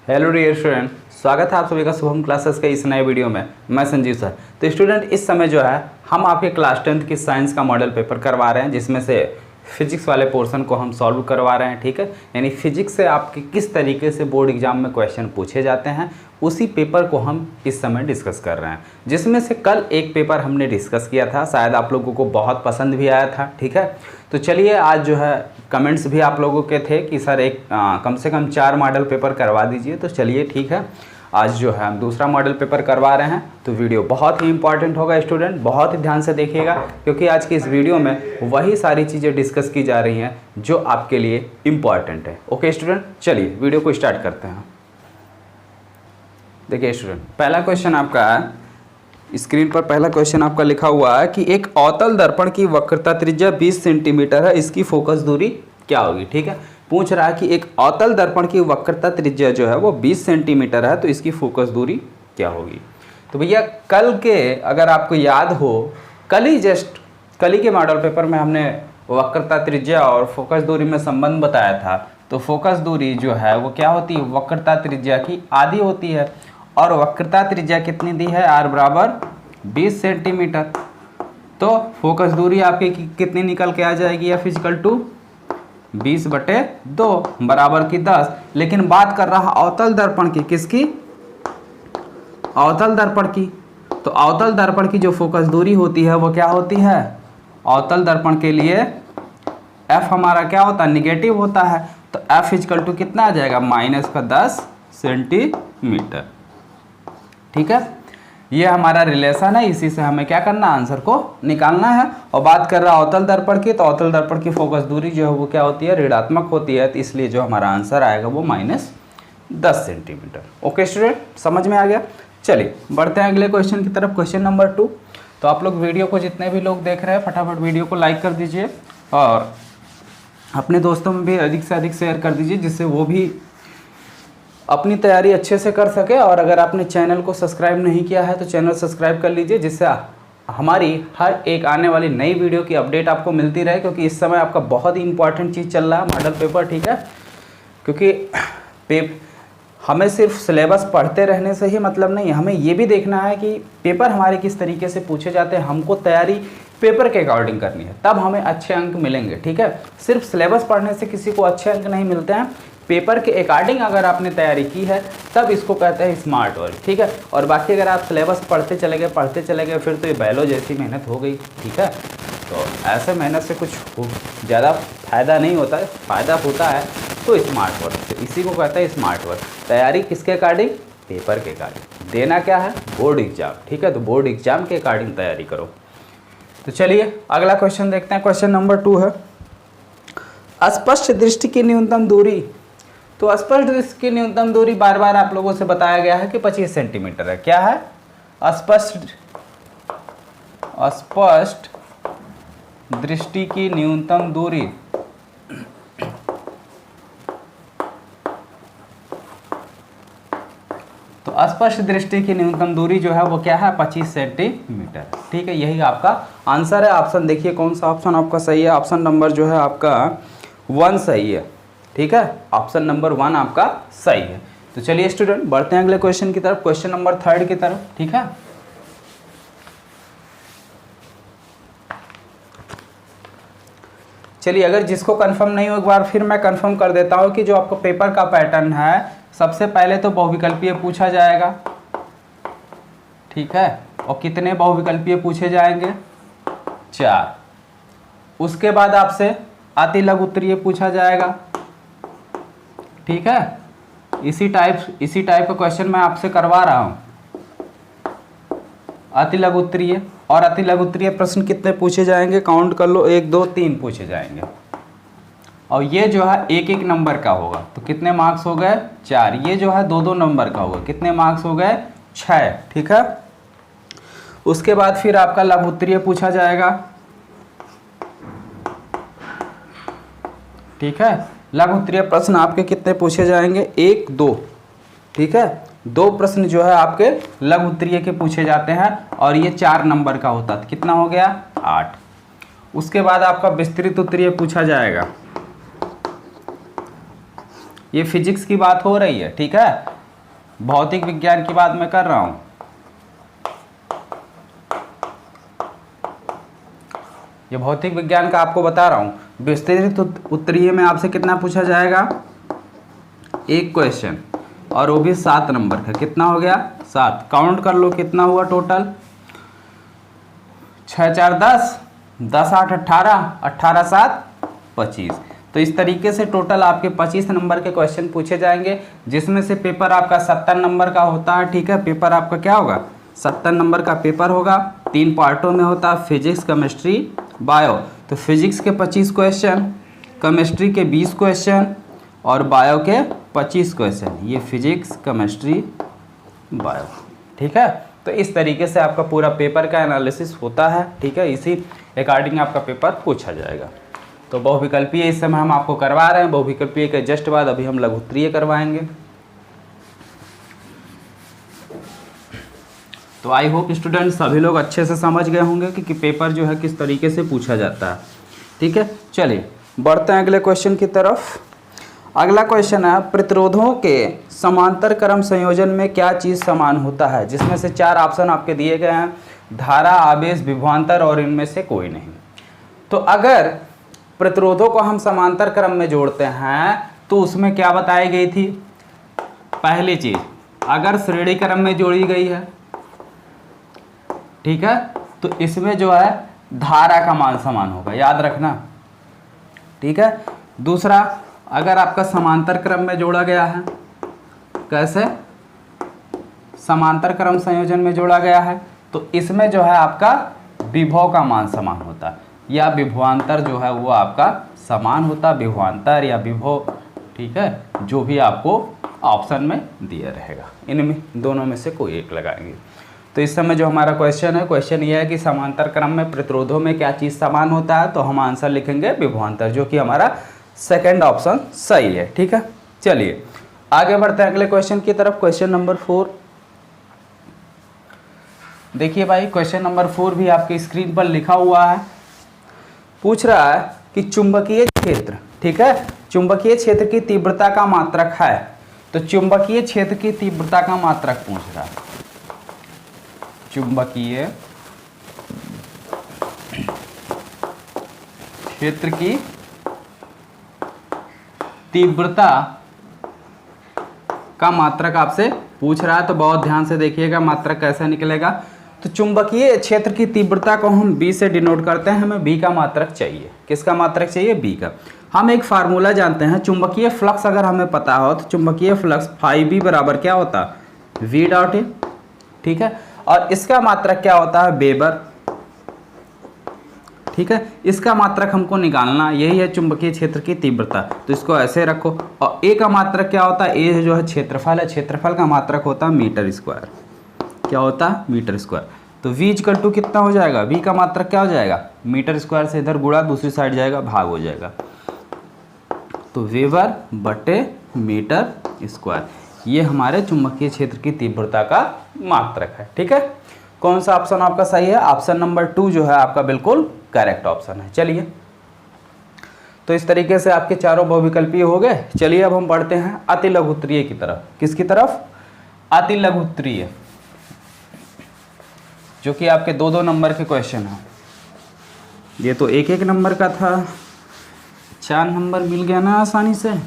Hello dear student, स्वागत है आप सभी का शुभम क्लासेस के इस नए वीडियो में। मैं संजीव सर। तो स्टूडेंट, इस समय जो है हम आपके क्लास 10th की साइंस का मॉडल पेपर करवा रहे हैं, जिसमें से फिजिक्स वाले पोर्शन को हम सॉल्व करवा रहे हैं। ठीक है, यानी फिजिक्स से आपके किस तरीके से बोर्ड एग्जाम में क्वेश्चन पूछे जाते हैं, उसी पेपर को हम इस समय डिस्कस कर रहे हैं। जिसमें से कल एक पेपर हमने डिस्कस किया था, शायद आप लोगों को बहुत पसंद भी आया था। ठीक है, तो चलिए आज जो है कमेंट्स भी आप लोगों के थे कि सर एक कम से कम 4 मॉडल पेपर करवा दीजिए। तो चलिए ठीक है, आज जो है हम दूसरा मॉडल पेपर करवा रहे हैं। तो वीडियो बहुत ही इंपॉर्टेंट होगा स्टूडेंट, बहुत ही ध्यान से देखिएगा, क्योंकि आज की इस वीडियो में वही सारी चीज़ें डिस्कस की जा रही हैं जो आपके लिए इम्पॉर्टेंट है। ओके स्टूडेंट, चलिए वीडियो को स्टार्ट करते हैं। देखिए स्टूडेंट, पहला क्वेश्चन आपका है, स्क्रीन पर पहला क्वेश्चन आपका लिखा हुआ है कि एक अवतल दर्पण की वक्रता त्रिज्या 20 सेंटीमीटर है, इसकी फोकस दूरी क्या होगी। ठीक है, पूछ रहा है कि एक अवतल दर्पण की वक्रता त्रिज्या जो है वो 20 सेंटीमीटर है, तो इसकी फोकस दूरी क्या होगी। तो भैया कल के, अगर आपको याद हो, कल ही के मॉडल पेपर में हमने वक्रता त्रिज्या और फोकस दूरी में संबंध बताया था। तो फोकस दूरी जो है वो क्या होती है, वक्रता त्रिज्या की आधी होती है, और वक्रता त्रिज्या कितनी दी है, r बराबर 20 सेंटीमीटर। तो फोकस दूरी आपकी कितनी निकल के आ जाएगी, f इक्वल टू 20/2 बराबर की 10। लेकिन बात कर रहा अवतल दर्पण की, किसकी, अवतल दर्पण की। तो अवतल दर्पण की जो फोकस दूरी होती है वो क्या होती है, अवतल दर्पण के लिए f हमारा क्या होता है, निगेटिव होता है। तो f इक्वल टू कितना आ जाएगा, -10 सेंटीमीटर। ठीक है, ये हमारा रिलेशन है, इसी से हमें क्या करना, आंसर को निकालना है। और बात कर रहा अवतल दर्पण की, तो अवतल दर्पण की फोकस दूरी जो है वो क्या होती है, ऋणात्मक होती है। तो इसलिए जो हमारा आंसर आएगा वो -10 सेंटीमीटर। ओके स्टूडेंट, समझ में आ गया। चलिए बढ़ते हैं अगले क्वेश्चन की तरफ, क्वेश्चन नंबर 2। तो आप लोग वीडियो को, जितने भी लोग देख रहे हैं, फटाफट वीडियो को लाइक कर दीजिए और अपने दोस्तों में भी अधिक से अधिक शेयर कर दीजिए, जिससे वो भी अपनी तैयारी अच्छे से कर सके। और अगर आपने चैनल को सब्सक्राइब नहीं किया है तो चैनल सब्सक्राइब कर लीजिए, जिससे हमारी हर एक आने वाली नई वीडियो की अपडेट आपको मिलती रहे। क्योंकि इस समय आपका बहुत ही इंपॉर्टेंट चीज़ चल रहा है, मॉडल पेपर। ठीक है, क्योंकि हमें सिर्फ सिलेबस पढ़ते रहने से ही मतलब नहीं, हमें ये भी देखना है कि पेपर हमारे किस तरीके से पूछे जाते हैं। हमको तैयारी पेपर के अकॉर्डिंग करनी है, तब हमें अच्छे अंक मिलेंगे। ठीक है, सिर्फ सिलेबस पढ़ने से किसी को अच्छे अंक नहीं मिलते हैं। पेपर के अकॉर्डिंग अगर आपने तैयारी की है तब इसको कहते हैं स्मार्ट वर्क। ठीक है, और बाकी अगर आप सिलेबस पढ़ते चले गए फिर तो ये बैलो जैसी मेहनत हो गई। ठीक है, तो ऐसे मेहनत से कुछ ज़्यादा फ़ायदा नहीं होता है, फ़ायदा होता है तो स्मार्ट वर्क से, इसी को कहते हैं स्मार्ट वर्क। तैयारी किसके अकॉर्डिंग, पेपर के अकॉर्डिंग। देना क्या है, बोर्ड एग्जाम। ठीक है, तो बोर्ड एग्जाम के अकॉर्डिंग तैयारी करो। तो चलिए अगला क्वेश्चन देखते हैं, क्वेश्चन नंबर 2 है, अस्पष्ट दृष्टि की न्यूनतम दूरी। तो स्पष्ट दृष्टि की न्यूनतम दूरी बार बार आप लोगों से बताया गया है कि 25 सेंटीमीटर है। क्या है, अस्पष्ट दृष्टि की न्यूनतम दूरी तो अस्पष्ट दृष्टि की न्यूनतम दूरी जो है वो क्या है, 25 सेंटीमीटर। ठीक है, यही आपका आंसर है। ऑप्शन देखिए कौन सा ऑप्शन आपका सही है, ऑप्शन नंबर जो है आपका 1 सही है। ठीक है, ऑप्शन नंबर 1 आपका सही है। तो चलिए स्टूडेंट बढ़ते हैं अगले क्वेश्चन की तरफ, क्वेश्चन नंबर 3 की तरफ। ठीक है, चलिए अगर जिसको कंफर्म नहीं हो, एक बार फिर मैं कंफर्म कर देता हूं कि जो आपको पेपर का पैटर्न है, सबसे पहले तो बहुविकल्पीय पूछा जाएगा। ठीक है, और कितने बहुविकल्पीय पूछे जाएंगे, 4। उसके बाद आपसे अति लघु उत्तरीय पूछा जाएगा। ठीक है, इसी टाइप का क्वेश्चन मैं आपसे करवा रहा हूं, अति लघु उत्तरीय। और अति लघु उत्तरीय प्रश्न कितने पूछे जाएंगे, काउंट कर लो, 1 2 3 पूछे जाएंगे। और ये जो है 1 नंबर का होगा, तो कितने मार्क्स हो गए, 4। ये जो है 2 नंबर का होगा, कितने मार्क्स हो गए, 6। ठीक है, उसके बाद फिर आपका लघु उत्तरीय पूछा जाएगा। ठीक है, लघु उत्तरीय प्रश्न आपके कितने पूछे जाएंगे, 1 2। ठीक है, 2 प्रश्न जो है आपके लघु उत्तरीय के पूछे जाते हैं, और ये 4 नंबर का होता है। कितना हो गया, 8। उसके बाद आपका विस्तृत उत्तरीय पूछा जाएगा। ये फिजिक्स की बात हो रही है, ठीक है, भौतिक विज्ञान की बात मैं कर रहा हूं। ये भौतिक विज्ञान का आपको बता रहा हूं। विस्तृत उत्तरीय में आपसे कितना पूछा जाएगा, एक क्वेश्चन, और वो भी 7 नंबर का। कितना हो गया, 7। काउंट कर लो कितना हुआ टोटल, 6 4 10, 10 8 18, 18 7 25। तो इस तरीके से टोटल आपके 25 नंबर के क्वेश्चन पूछे जाएंगे, जिसमें से पेपर आपका 70 नंबर का होता है, ठीक है। पेपर आपका क्या होगा, 70 नंबर का पेपर होगा, 3 पार्टों में होता है, फिजिक्स, केमिस्ट्री, बायो। तो फिजिक्स के 25 क्वेश्चन, केमिस्ट्री के 20 क्वेश्चन और बायो के 25 क्वेश्चन। ये फिजिक्स, केमिस्ट्री, बायो, ठीक है। तो इस तरीके से आपका पूरा पेपर का एनालिसिस होता है, ठीक है। इसी अकॉर्डिंग आपका पेपर पूछा जाएगा। तो बहुविकल्पीय इस समय हम आपको करवा रहे हैं, बहुविकल्पीय के जस्ट बाद अभी हम लघु उत्तरीय करवाएंगे। तो आई होप स्टूडेंट सभी लोग अच्छे से समझ गए होंगे कि पेपर जो है किस तरीके से पूछा जाता है, ठीक है। चलिए बढ़ते हैं अगले क्वेश्चन की तरफ। अगला क्वेश्चन है, प्रतिरोधों के समांतर क्रम संयोजन में क्या चीज़ समान होता है, जिसमें से 4 ऑप्शन आपके दिए गए हैं, धारा, आवेश, विभवांतर और इनमें से कोई नहीं। तो अगर प्रतिरोधों को हम समांतर क्रम में जोड़ते हैं तो उसमें क्या बताई गई थी, पहली चीज, अगर श्रेणी क्रम में जोड़ी गई है, ठीक है, तो इसमें जो है धारा का मान समान होगा, याद रखना, ठीक है। दूसरा, अगर आपका समांतर क्रम में जोड़ा गया है, कैसे, समांतर क्रम संयोजन में जोड़ा गया है, तो इसमें जो है आपका विभव का मान समान होता है, या विभवांतर जो है वो आपका समान होता है, विभवांतर या विभव, ठीक है, जो भी आपको ऑप्शन में दिया रहेगा, इनमें दोनों में से कोई एक लगाएंगे। तो इस समय जो हमारा क्वेश्चन है, क्वेश्चन ये है कि समांतर क्रम में प्रतिरोधों में क्या चीज़ समान होता है, तो हम आंसर लिखेंगे विभवांतर, जो कि हमारा सेकंड ऑप्शन सही है, ठीक है। चलिए आगे बढ़ते हैं अगले क्वेश्चन की तरफ। क्वेश्चन नंबर 4 देखिए भाई, क्वेश्चन नंबर 4 भी आपके स्क्रीन पर लिखा हुआ है। पूछ रहा है कि चुंबकीय क्षेत्र, ठीक है, चुंबकीय क्षेत्र की तीव्रता का मात्रक है। तो चुंबकीय क्षेत्र की तीव्रता का मात्रक पूछ रहा है, चुंबकीय क्षेत्र की तीव्रता का मात्रक आपसे पूछ रहा है, तो बहुत ध्यान से देखिएगा मात्रक कैसा निकलेगा। तो चुंबकीय क्षेत्र की तीव्रता को हम B से डिनोट करते हैं, हमें B का मात्रक चाहिए। किसका मात्रक चाहिए, B का। हम एक फार्मूला जानते हैं, चुंबकीय फ्लक्स अगर हमें पता हो तो चुंबकीय फ्लक्स φB बराबर क्या होता है, V डॉट A, ठीक है। और इसका मात्रक क्या होता है, वेबर, ठीक है। इसका मात्रक हमको निकालना, यही है चुंबकीय क्षेत्र की तीव्रता, तो इसको ऐसे रखो। और ए का मात्रक क्या होता है, ए जो है क्षेत्रफल है, क्षेत्रफल का मात्रक होता है मीटर स्क्वायर, क्या होता है, मीटर स्क्वायर। तो v इक्वल टू कितना हो जाएगा, v का मात्रक क्या हो जाएगा, मीटर स्क्वायर से इधर गुणा, दूसरी साइड जाएगा भाग हो जाएगा, तो वेबर बटे मीटर स्क्वायर, ये हमारे चुंबकीय क्षेत्र की तीव्रता का मात्रक है, ठीक है। कौन सा ऑप्शन आपका सही है, ऑप्शन नंबर 2 जो है आपका बिल्कुल करेक्ट ऑप्शन है। चलिए, तो इस तरीके से आपके चारों बहुविकल्पीय हो गए। चलिए अब हम बढ़ते हैं अति लघु उत्तरीय की तरफ। किसकी तरफ, अति लघु उत्तरीय, जो कि आपके 2-2 नंबर के क्वेश्चन हैं। ये तो 1-1 नंबर का था, 4 नंबर मिल गया ना आसानी से।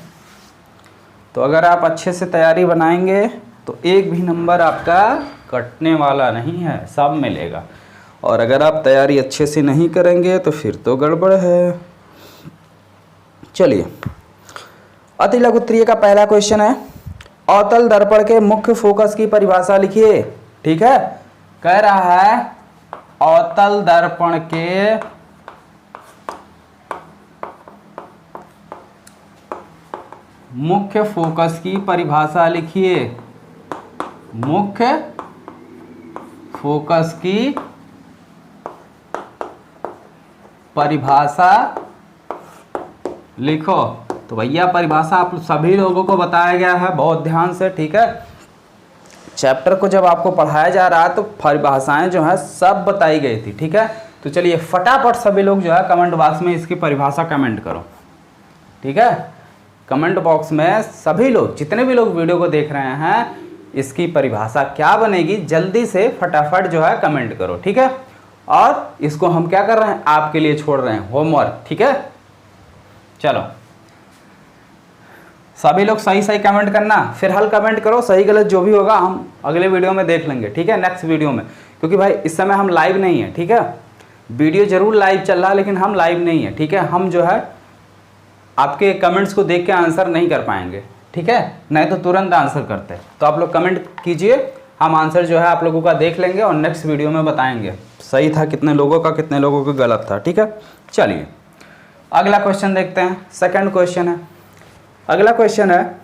तो अगर आप अच्छे से तैयारी बनाएंगे तो एक भी नंबर आपका कटने वाला नहीं है, सब मिलेगा। और अगर आप तैयारी अच्छे से नहीं करेंगे तो फिर तो गड़बड़ है। चलिए, अति लघु उत्तरीय का पहला क्वेश्चन है, अवतल दर्पण के मुख्य फोकस की परिभाषा लिखिए, ठीक है। कह रहा है अवतल दर्पण के मुख्य फोकस की परिभाषा लिखिए, मुख्य फोकस की परिभाषा लिखो। तो भैया परिभाषा आप सभी लोगों को बताया गया है, बहुत ध्यान से, ठीक है। चैप्टर को जब आपको पढ़ाया जा रहा है तो परिभाषाएं जो है सब बताई गई थी, ठीक है। तो चलिए फटाफट सभी लोग जो है कमेंट बॉक्स में इसकी परिभाषा कमेंट करो, ठीक है। कमेंट बॉक्स में सभी लोग, जितने भी लोग वीडियो को देख रहे हैं, इसकी परिभाषा क्या बनेगी जल्दी से फटाफट जो है कमेंट करो, ठीक है। और इसको हम क्या कर रहे हैं, आपके लिए छोड़ रहे हैं होमवर्क, ठीक है। चलो सभी लोग सही सही कमेंट करना, फिर हल कमेंट करो, सही गलत जो भी होगा हम अगले वीडियो में देख लेंगे, ठीक है, नेक्स्ट वीडियो में। क्योंकि भाई इस समय हम लाइव नहीं है, ठीक है। वीडियो जरूर लाइव चल रहा है लेकिन हम लाइव नहीं है, ठीक है। हम जो है आपके कमेंट्स को देख के आंसर नहीं कर पाएंगे, ठीक है, नहीं तो तुरंत आंसर करते। तो आप लोग कमेंट कीजिए, हम आंसर जो है आप लोगों का देख लेंगे और नेक्स्ट वीडियो में बताएंगे सही था कितने लोगों का, कितने लोगों का गलत था, ठीक है। चलिए अगला क्वेश्चन देखते हैं। सेकंड क्वेश्चन है, अगला क्वेश्चन है,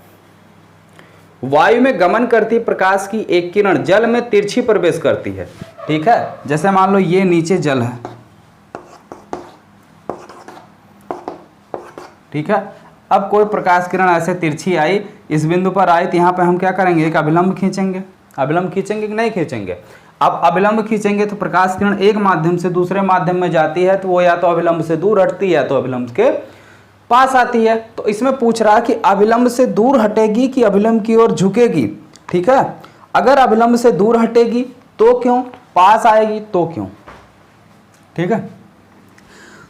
वायु में गमन करती प्रकाश की एक किरण जल में तिरछी प्रवेश करती है, ठीक है। जैसे मान लो ये नीचे जल है, ठीक है। अब कोई प्रकाश किरण ऐसे तिरछी आई, इस बिंदु पर आई, तो यहाँ पे हम क्या करेंगे, एक अभिलंब खींचेंगे। अभिलंब खींचेंगे कि नहीं खींचेंगे? अब अभिलंब खींचेंगे तो प्रकाश किरण एक माध्यम से दूसरे माध्यम में जाती है तो वो या तो अभिलंब से दूर हटती है या तो अभिलंब के पास आती है। तो इसमें पूछ रहा है कि अभिलंब से दूर हटेगी कि अभिलंब की ओर झुकेगी, ठीक है। अगर अभिलंब से दूर हटेगी तो क्यों, पास आएगी तो क्यों, ठीक है।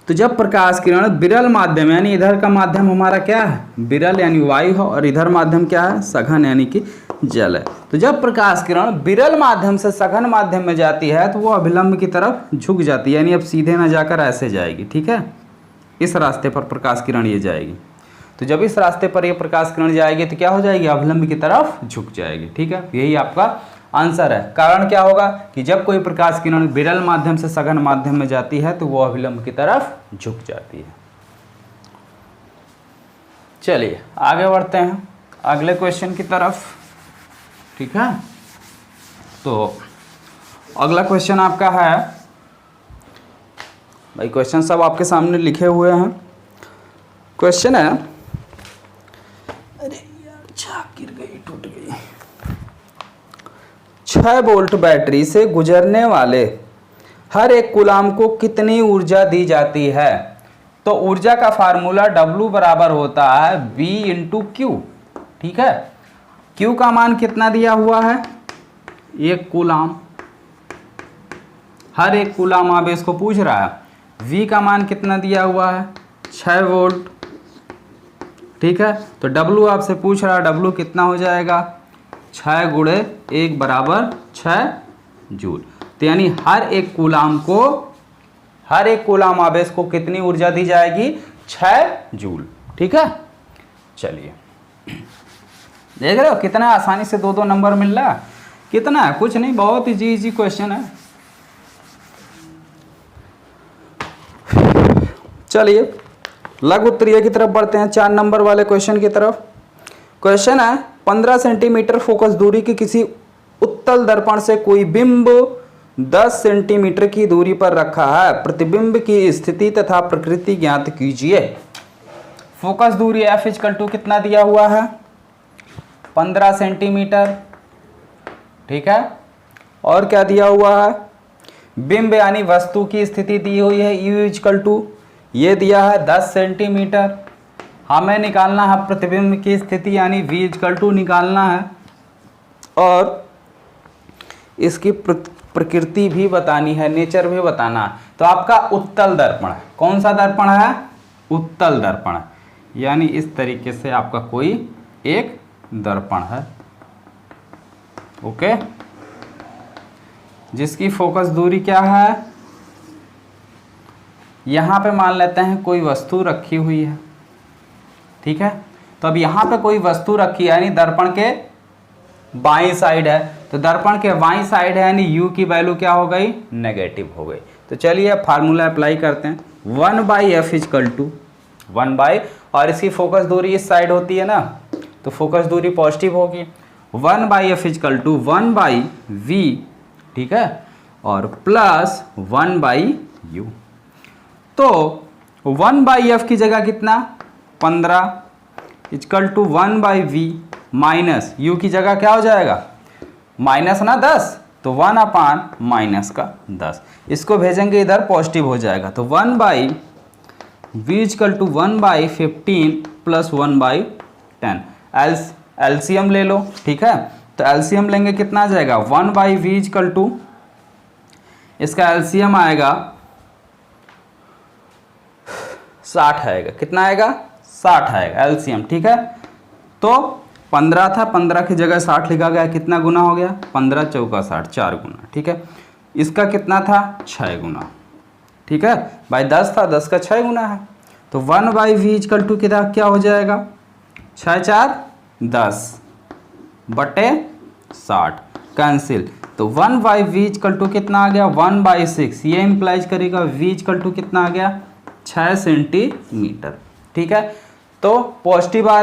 तो जब प्रकाश किरण विरल माध्यम, यानी इधर का माध्यम हमारा क्या है, विरल यानी वायु है, और इधर माध्यम क्या है, सघन यानी कि जल है। तो जब प्रकाश किरण विरल माध्यम से सघन माध्यम में जाती है तो वो अभिलंब की तरफ झुक जाती है, यानी अब सीधे ना जाकर ऐसे जाएगी, ठीक है। इस रास्ते पर प्रकाश किरण ये जाएगी। तो जब इस रास्ते पर ये प्रकाश किरण जाएगी तो क्या हो जाएगी, अभिलंब की तरफ झुक जाएगी, ठीक है। यही आपका आंसर है। कारण क्या होगा कि जब कोई प्रकाश किरण विरल माध्यम से सघन माध्यम में जाती है तो वो अभिलंब की तरफ झुक जाती है। चलिए आगे बढ़ते हैं अगले क्वेश्चन की तरफ, ठीक है। तो अगला क्वेश्चन आपका है, भाई क्वेश्चन सब आपके सामने लिखे हुए हैं। क्वेश्चन है, अरे यार छाप गिर गई, टूट गई। 6 वोल्ट बैटरी से गुजरने वाले हर एक कूलाम को कितनी ऊर्जा दी जाती है? तो ऊर्जा का फार्मूला W बराबर होता है V इंटू क्यू, ठीक है। Q का मान कितना दिया हुआ है, 1 कूलाम, हर एक कूलाम आवेश को पूछ रहा है। V का मान कितना दिया हुआ है, 6 वोल्ट, ठीक है। तो W आपसे पूछ रहा है, W कितना हो जाएगा, 6 गुणे 1 बराबर 6 जूल। तो यानी हर एक कूलाम आवेश को कितनी ऊर्जा दी जाएगी, 6 जूल, ठीक है। चलिए देख रहे हो कितना आसानी से 2-2 नंबर मिल रहा है, कितना है, कुछ नहीं, बहुत इजी क्वेश्चन है। चलिए लघु उत्तरीय की तरफ बढ़ते हैं, 4 नंबर वाले क्वेश्चन की तरफ। क्वेश्चन है, 15 सेंटीमीटर फोकस दूरी की किसी उत्तल दर्पण से कोई बिंब 10 सेंटीमीटर की दूरी पर रखा है, प्रतिबिंब की स्थिति तथा प्रकृति ज्ञात कीजिए। फोकस दूरी F = कितना दिया हुआ है, 15 सेंटीमीटर, ठीक है। और क्या दिया हुआ है, बिंब यानी वस्तु की स्थिति दी हुई है, U = ये दिया है 10 सेंटीमीटर। हमें निकालना है प्रतिबिंब की स्थिति यानी V = निकालना है, और इसकी प्रकृति भी बतानी है, नेचर भी बताना है। तो आपका उत्तल दर्पण है, कौन सा दर्पण है, उत्तल दर्पण, यानी इस तरीके से आपका कोई एक दर्पण है, ओके, जिसकी फोकस दूरी क्या है, यहाँ पे मान लेते हैं कोई वस्तु रखी हुई है, ठीक है। तो अब यहाँ पे कोई वस्तु रखी है यानी दर्पण के बाईं साइड है, तो दर्पण के बाईं साइड है यानी U की वैल्यू क्या हो गई, नेगेटिव हो गई। तो चलिए फार्मूला अप्लाई करते हैं, 1/F = 1/, और इसकी फोकस दूरी इस साइड होती है ना, तो फोकस दूरी पॉजिटिव होगी। 1/F = 1/V, ठीक है, और प्लस 1/U। तो 1/F की जगह कितना, 15 = 1/V माइनस U की जगह क्या हो जाएगा, माइनस ना 10, तो 1/-10, इसको भेजेंगे इधर पॉजिटिव हो जाएगा। तो 1/V = 1/15 प्लस 1/10। एलसीएम ले लो, ठीक है। तो एलसीएम लेंगे कितना आ जाएगा 1/v इक्वल टू, इसका एलसीएम आएगा 60 आएगा। कितना आएगा 60 आएगा एलसीएम, ठीक है। तो 15 था, 15 की जगह 60 लिखा गया, कितना गुना हो गया 15 चौका 60, 4 गुना, ठीक है। इसका कितना था 6 गुना, ठीक है भाई। 10 था, 10 का 6 गुना है। तो 1/v इक्वल टू क्या हो जाएगा 6 4 10 बटे 60, कैंसिल। तो 1/v इक्वल टू कितना आ गया 1/6। ये इम्प्लाइज करेगा v इक्वल टू कितना आ गया 6 सेंटीमीटर, ठीक है। तो पॉजिटिव आ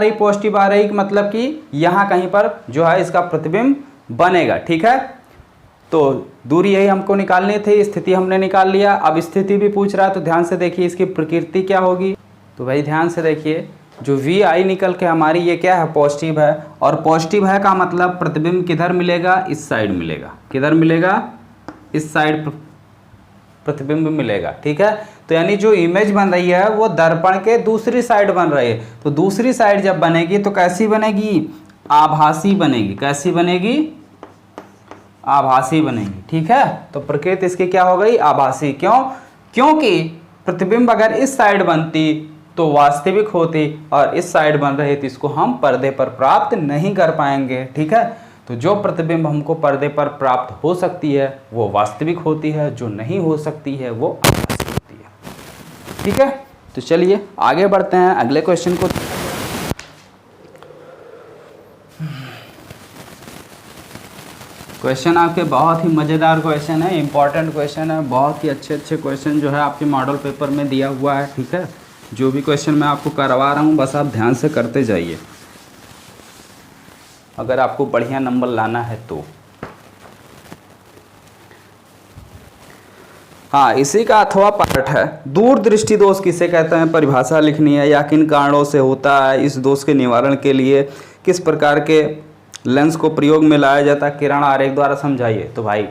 रही मतलब कि यहाँ कहीं पर जो है इसका प्रतिबिंब बनेगा, ठीक है। तो दूरी यही हमको निकालनी थी, स्थिति हमने निकाल लिया। अब स्थिति भी पूछ रहा है तो ध्यान से देखिए इसकी प्रकृति क्या होगी। तो भाई ध्यान से देखिए, जो वी आई निकल के हमारी ये क्या है पॉजिटिव है, और पॉजिटिव है का मतलब प्रतिबिंब किधर मिलेगा इस साइड मिलेगा। किधर मिलेगा इस साइड प्रतिबिंब मिलेगा, ठीक है। तो यानी जो इमेज बन रही है वो दर्पण के दूसरी साइड बन रही है। तो दूसरी साइड जब बनेगी तो कैसी बनेगी आभासी बनेगी। कैसी बनेगी आभासी बनेगी, ठीक है। तो प्रकृति इसकी क्या हो गई आभासी। क्यों? क्योंकि प्रतिबिंब अगर इस साइड बनती तो वास्तविक होती, और इस साइड बन रही तो इसको हम पर्दे पर प्राप्त नहीं कर पाएंगे, ठीक है। तो जो प्रतिबिंब हमको पर्दे पर प्राप्त हो सकती है वो वास्तविक होती है, जो नहीं हो सकती है वो आभासी होती है, ठीक है। तो चलिए आगे बढ़ते हैं अगले क्वेश्चन को। क्वेश्चन आपके बहुत ही मज़ेदार क्वेश्चन है, इंपॉर्टेंट क्वेश्चन है, बहुत ही अच्छे क्वेश्चन जो है आपके मॉडल पेपर में दिया हुआ है, ठीक है। जो भी क्वेश्चन मैं आपको करवा रहा हूँ बस आप ध्यान से करते जाइए, अगर आपको बढ़िया नंबर लाना है तो। हाँ, इसी का अथवा पार्ट है दूरदृष्टि दोष किसे कहते हैं, परिभाषा लिखनी है, या किन कारणों से होता है, इस दोष के निवारण के लिए किस प्रकार के लेंस को प्रयोग में लाया जाता है, किरण आरेख द्वारा समझाइए। तो भाई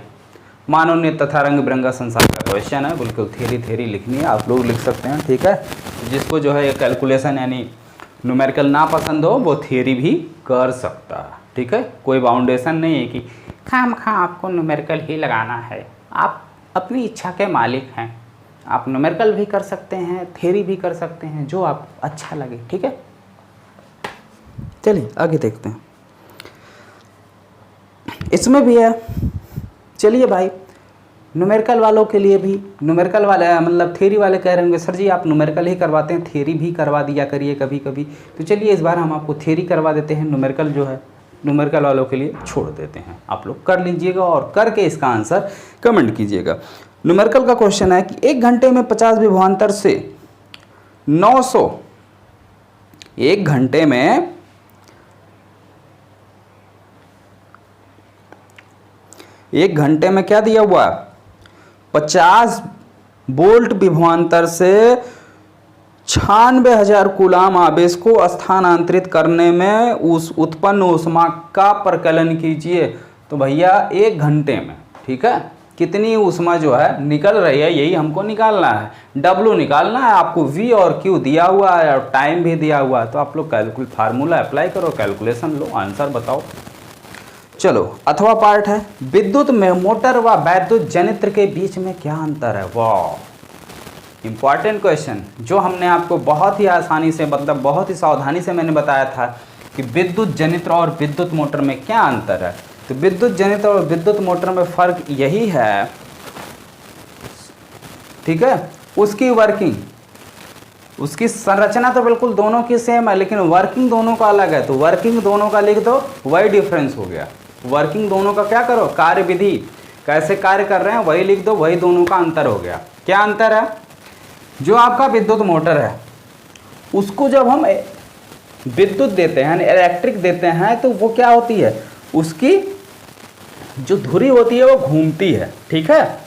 मानवनीय तथा रंग बिरंगा संसार का क्वेश्चन है, बिल्कुल थ्योरी लिखनी है, आप लोग लिख सकते हैं, ठीक है। जिसको जो है ये कैलकुलेशन यानी न्यूमेरिकल ना पसंद हो वो थ्योरी भी कर सकता है, ठीक है। कोई बाउंडेशन नहीं है कि खामखा आपको न्यूमेरिकल ही लगाना है, आप अपनी इच्छा के मालिक हैं, आप न्यूमेरिकल भी कर सकते हैं, थ्योरी भी कर सकते हैं, जो आप अच्छा लगे, ठीक है। चलिए आगे देखते हैं, इसमें भी है। चलिए भाई न्यूमेरिकल वालों के लिए भी, न्यूमेरिकल वाले मतलब थ्योरी वाले कह रहे होंगे सर जी आप न्यूमेरिकल ही करवाते हैं, थ्योरी भी करवा दिया करिए कभी कभी। तो चलिए इस बार हम आपको थ्योरी करवा देते हैं, न्यूमेरिकल जो है न्यूमेरिकल वालों के लिए छोड़ देते हैं। आप लोग कर लीजिएगा और करके इसका आंसर कमेंट कीजिएगा। न्यूमेरिकल का क्वेश्चन है कि 1 घंटे में 50 विभवांतर से 900, 1 घंटे में 1 घंटे में क्या दिया हुआ 50 वोल्ट विभवांतर से 96,000 कूलाम आवेश को स्थानांतरित करने में उस उत्पन्न ऊष्मा का प्रकलन कीजिए। तो भैया 1 घंटे में, ठीक है, कितनी ऊष्मा जो है निकल रही है यही हमको निकालना है। W निकालना है, आपको V और Q दिया हुआ है और टाइम भी दिया हुआ है। तो आप लोग कैलकुलेट फार्मूला अप्लाई करो, कैलकुलेशन लो, आंसर बताओ। चलो अथवा पार्ट है विद्युत में मोटर व वैद्युत जनित्र के बीच में क्या अंतर है। वाह, इंपॉर्टेंट क्वेश्चन जो हमने आपको बहुत ही आसानी से मतलब बहुत ही सावधानी से मैंने बताया था कि विद्युत जनित्र और विद्युत मोटर में क्या अंतर है। तो विद्युत जनित्र और विद्युत मोटर में फर्क यही है, ठीक है, उसकी वर्किंग, उसकी संरचना तो बिल्कुल दोनों की सेम है लेकिन वर्किंग दोनों का अलग है। तो वर्किंग दोनों का लिख दो, वही डिफरेंस हो गया। वर्किंग दोनों का क्या करो, कार्य विधि कैसे कार्य कर रहे हैं वही लिख दो, वही दोनों का अंतर हो गया। क्या अंतर है, जो आपका विद्युत मोटर है उसको जब हम विद्युत देते हैं यानी इलेक्ट्रिक देते हैं तो वो क्या होती है, उसकी जो धुरी होती है वो घूमती है, ठीक है,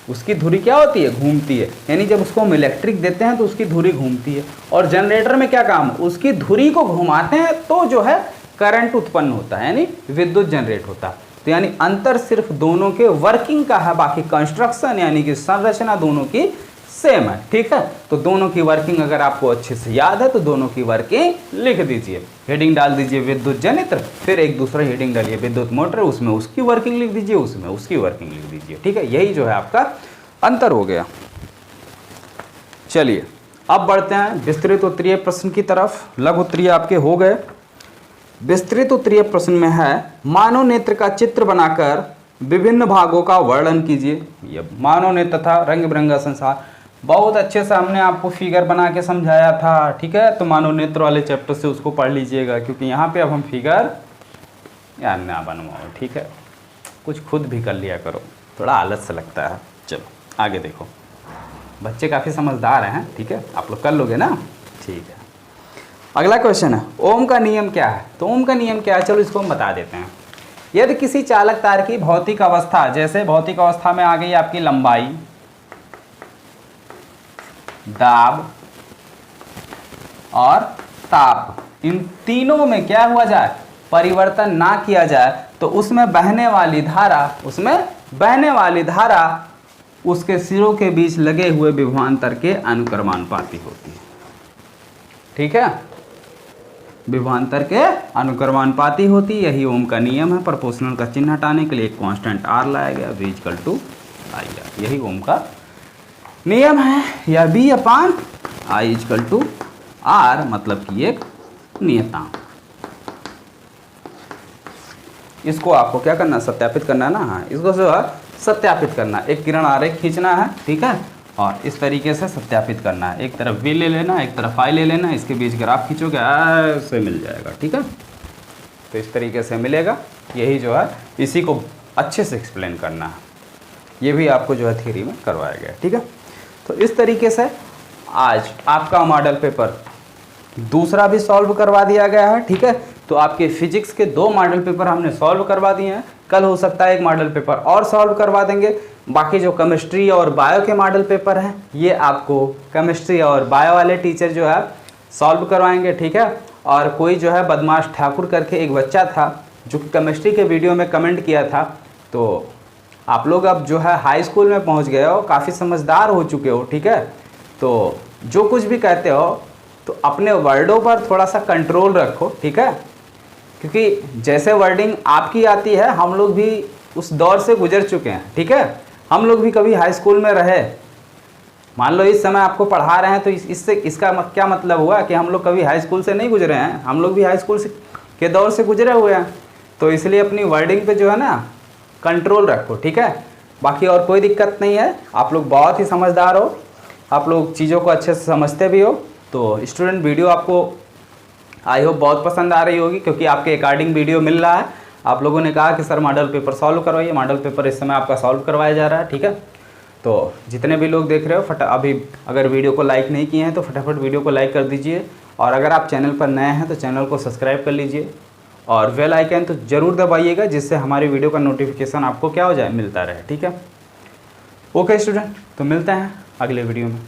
उसकी धुरी क्या होती है घूमती है। यानी जब उसको हम इलेक्ट्रिक देते हैं तो उसकी धुरी घूमती है। और जनरेटर में क्या काम, उसकी धुरी को घुमाते हैं तो जो है करंट उत्पन्न होता है यानी विद्युत जनरेट होता है। तो यानी अंतर सिर्फ दोनों के वर्किंग का है, बाकी कंस्ट्रक्शन यानी कि संरचना दोनों की सेम है, ठीक है। तो दोनों की वर्किंग अगर आपको अच्छे से याद है तो दोनों की वर्किंग लिख दीजिए। हेडिंग डाल दीजिए विद्युत जनित्र, फिर एक दूसरा हेडिंग डालिए विद्युत मोटर, उसमें उसकी वर्किंग लिख दीजिए, उसमें उसकी वर्किंग लिख दीजिए, ठीक है। यही जो है आपका अंतर हो गया। चलिए अब बढ़ते हैं विस्तृत उत्तरीय प्रश्न की तरफ। लघु उत्तरीय आपके हो गए। विस्तृत उत्तरीय प्रश्न में है मानव नेत्र का चित्र बनाकर विभिन्न भागों का वर्णन कीजिए। ये मानव नेत्र था, रंग बिरंगा संसार, बहुत अच्छे से हमने आपको फिगर बना के समझाया था, ठीक है। तो मानव नेत्र वाले चैप्टर से उसको पढ़ लीजिएगा, क्योंकि यहाँ पे अब हम फिगर यार ना बनवाओ, ठीक है। कुछ खुद भी कर लिया करो, थोड़ा आलस से लगता है। चलो आगे देखो, बच्चे काफ़ी समझदार हैं, ठीक है, आप लोग कर लोगे ना, ठीक है। अगला क्वेश्चन है ओम का नियम क्या है। तो ओम का नियम क्या है, चलो इसको हम बता देते हैं। यदि किसी चालक तार की भौतिक अवस्था, जैसे भौतिक अवस्था में आ गई आपकी लंबाई, दाब और ताप, इन तीनों में क्या हुआ जाए, परिवर्तन ना किया जाए, तो उसमें बहने वाली धारा उसके सिरों के बीच लगे हुए विभवांतर के अनुक्रमानुपाती होती है, ठीक है। विभवांतर के अनुक्रमानुपाती होती, यही ओम का नियम है। प्रोपोर्शनल का चिन्ह हटाने के लिए एक कांस्टेंट आर लाया गया, V = I R, यही ओम का नियम है, या V/I = R, मतलब कि एक नियतांक। इसको आपको क्या करना, सत्यापित करना है ना, हाँ, इसको जो है सत्यापित करना, एक किरण आरेख खींचना है, ठीक है, और इस तरीके से सत्यापित करना है। एक तरफ V ले लेना, एक तरफ I ले लेना, इसके बीच ग्राफ खींचोगे ऐसे मिल जाएगा, ठीक है। तो इस तरीके से मिलेगा, यही जो है इसी को अच्छे से एक्सप्लेन करना है। ये भी आपको जो है थ्योरी में करवाया गया, ठीक है। तो इस तरीके से आज आपका मॉडल पेपर दूसरा भी सॉल्व करवा दिया गया है, ठीक है। तो आपके फिजिक्स के 2 मॉडल पेपर हमने सॉल्व करवा दिए हैं। कल हो सकता है एक मॉडल पेपर और सॉल्व करवा देंगे। बाकी जो केमिस्ट्री और बायो के मॉडल पेपर हैं, ये आपको केमिस्ट्री और बायो वाले टीचर जो है सॉल्व करवाएंगे, ठीक है। और कोई जो है बदमाश ठाकुर करके एक बच्चा था जो केमिस्ट्री के वीडियो में कमेंट किया था, तो आप लोग अब जो है हाई स्कूल में पहुंच गए हो, काफ़ी समझदार हो चुके हो, ठीक है। तो जो कुछ भी कहते हो तो अपने वर्डों पर थोड़ा सा कंट्रोल रखो, ठीक है, क्योंकि जैसे वर्डिंग आपकी आती है, हम लोग भी उस दौर से गुजर चुके हैं, ठीक है। हम लोग भी कभी हाई स्कूल में रहे, मान लो इस समय आपको पढ़ा रहे हैं, तो इससे इसका क्या मतलब हुआ कि हम लोग कभी हाई स्कूल से नहीं गुजरे हैं, हम लोग भी हाई स्कूल के दौर से गुजरे हुए हैं। तो इसलिए अपनी वर्डिंग पे जो है ना कंट्रोल रखो, ठीक है। बाकी और कोई दिक्कत नहीं है, आप लोग बहुत ही समझदार हो, आप लोग चीज़ों को अच्छे से समझते भी हो। तो स्टूडेंट वीडियो आपको आई होप बहुत पसंद आ रही होगी, क्योंकि आपके अकॉर्डिंग वीडियो मिल रहा है। आप लोगों ने कहा कि सर मॉडल पेपर सॉल्व करवाइए, मॉडल पेपर इस समय आपका सॉल्व करवाया जा रहा है, ठीक है। तो जितने भी लोग देख रहे हो अभी अगर वीडियो को लाइक नहीं किए हैं तो फटाफट वीडियो को लाइक कर दीजिए, और अगर आप चैनल पर नए हैं तो चैनल को सब्सक्राइब कर लीजिए, और बेल आइकन तो ज़रूर दबाइएगा, जिससे हमारी वीडियो का नोटिफिकेशन आपको क्या हो जाए, मिलता रहे, ठीक है। ओके स्टूडेंट, तो मिलते हैं अगले वीडियो में।